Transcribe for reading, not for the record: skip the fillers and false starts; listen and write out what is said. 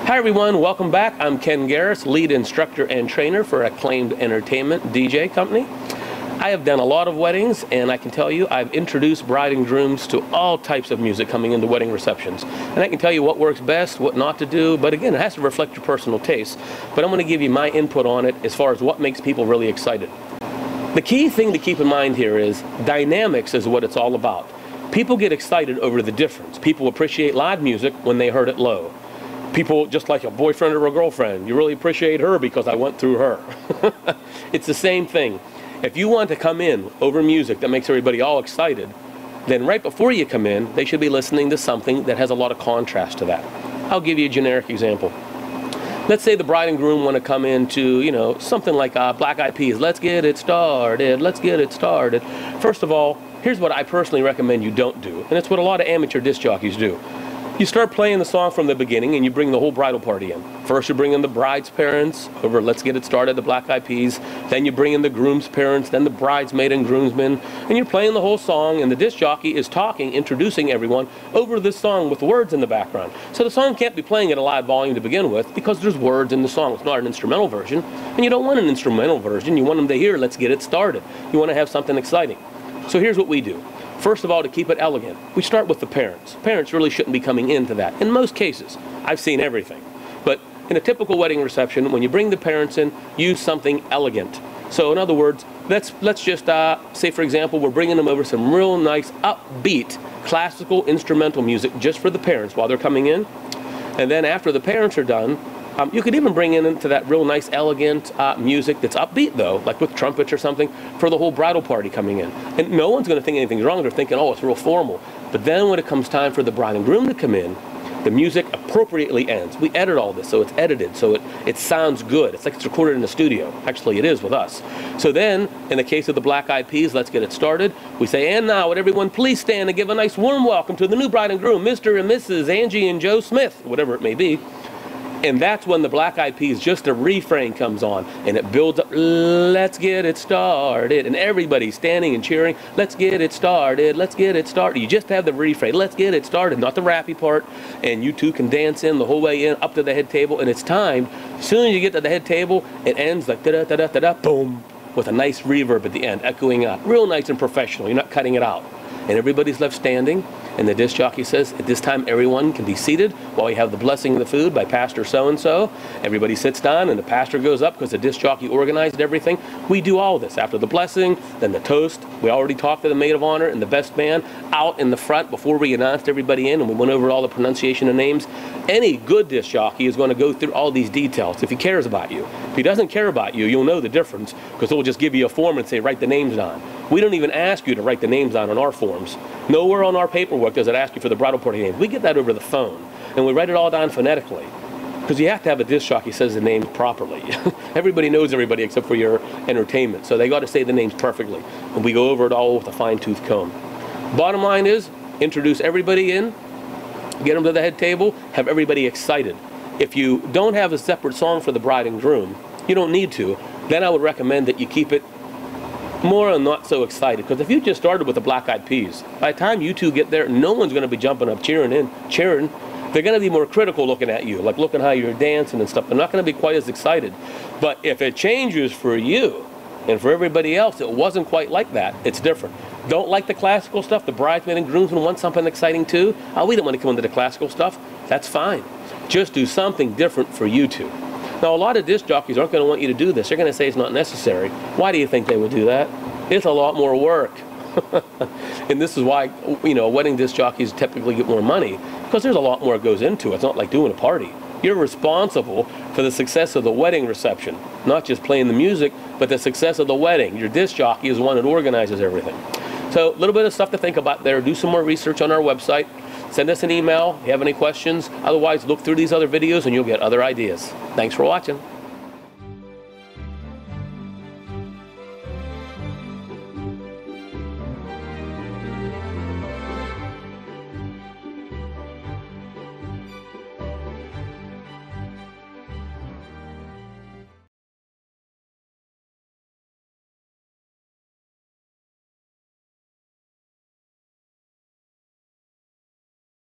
Hi everyone, welcome back. I'm Ken Garris, lead instructor and trainer for Acclaimed Entertainment DJ company. I have done a lot of weddings, and I can tell you I've introduced bride and grooms to all types of music coming into wedding receptions. And I can tell you what works best, what not to do, but again, it has to reflect your personal taste. But I'm going to give you my input on it as far as what makes people really excited. The key thing to keep in mind here is dynamics is what it's all about. People get excited over the difference. People appreciate live music when they heard it low. People, just like a boyfriend or a girlfriend, you really appreciate her because I went through her. It's the same thing. If you want to come in over music that makes everybody all excited, then right before you come in, they should be listening to something that has a lot of contrast to that. I'll give you a generic example. Let's say the bride and groom want to come into, something like Black Eyed Peas. Let's get it started. Let's get it started. First of all, here's what I personally recommend you don't do, and it's what a lot of amateur disc jockeys do. You start playing the song from the beginning and you bring the whole bridal party in. First you bring in the bride's parents over Let's Get It Started, the Black Eyed Peas. Then you bring in the groom's parents, then the bridesmaid and groomsmen. And you're playing the whole song, and the disc jockey is talking, introducing everyone over this song with words in the background. So the song can't be playing at a loud volume to begin with because there's words in the song. It's not an instrumental version. And you don't want an instrumental version. You want them to hear Let's Get It Started. You want to have something exciting. So here's what we do. First of all, to keep it elegant, we start with the parents. Parents really shouldn't be coming into that. In most cases, I've seen everything. But in a typical wedding reception, when you bring the parents in, use something elegant. So in other words, let's just say, for example, we're bringing them over some real nice, upbeat, classical instrumental music just for the parents while they're coming in. And then after the parents are done, you could even bring into that real nice, elegant music that's upbeat, though, like with trumpets or something, for the whole bridal party coming in. And no one's going to think anything's wrong. They're thinking, oh, it's real formal. But then when it comes time for the bride and groom to come in, the music appropriately ends. We edit all this, so it's edited, so it sounds good. It's like it's recorded in the studio. Actually, it is with us. So then, in the case of the Black Eyed Peas, Let's Get It Started, we say, and now would everyone please stand and give a nice warm welcome to the new bride and groom, Mr. and Mrs. Angie and Joe Smith, whatever it may be. And that's when the Black Eyed Peas, just a refrain comes on, and it builds up, let's get it started, and everybody's standing and cheering, let's get it started, let's get it started. You just have the refrain, let's get it started, not the rappy part, and you two can dance in the whole way in, up to the head table, and it's timed. As soon as you get to the head table, it ends like da-da-da-da-da-da, boom, with a nice reverb at the end, echoing out. Real nice and professional, you're not cutting it out. And everybody's left standing, and the disc jockey says, at this time everyone can be seated while we have the blessing of the food by Pastor so-and-so. Everybody sits down, and the pastor goes up because the disc jockey organized everything. We do all this. After the blessing, then the toast. We already talked to the maid of honor and the best man out in the front before we announced everybody in, and we went over all the pronunciation of names. Any good disc jockey is going to go through all these details if he cares about you. If he doesn't care about you, you'll know the difference because he'll just give you a form and say, write the names down. We don't even ask you to write the names down on our forms. Nowhere on our paperwork does it ask you for the bridal party names. We get that over the phone, and we write it all down phonetically because you have to have a disc jockey says the names properly. Everybody knows everybody except for your entertainment, so they got to say the names perfectly, and we go over it all with a fine-tooth comb. Bottom line is, introduce everybody in, get them to the head table, have everybody excited. If you don't have a separate song for the bride and groom, you don't need to, then I would recommend that you keep it more and not so excited, because if you just started with the Black Eyed Peas, by the time you two get there, no one's going to be jumping up, cheering. They're going to be more critical looking at you, like looking how you're dancing and stuff. They're not going to be quite as excited. But if it changes for you and for everybody else, it wasn't quite like that, it's different. Don't like the classical stuff, the bridesmaid and groomsmen want something exciting too. Oh, we don't want to come into the classical stuff. That's fine. Just do something different for you two. Now, a lot of disc jockeys aren't going to want you to do this. They're going to say it's not necessary. Why do you think they would do that? It's a lot more work. And this is why, wedding disc jockeys typically get more money, because there's a lot more goes into it. It's not like doing a party. You're responsible for the success of the wedding reception, not just playing the music, but the success of the wedding. Your disc jockey is the one that organizes everything. So a little bit of stuff to think about there. Do some more research on our website. Send us an email if you have any questions. Otherwise, look through these other videos and you'll get other ideas. Thanks for watching.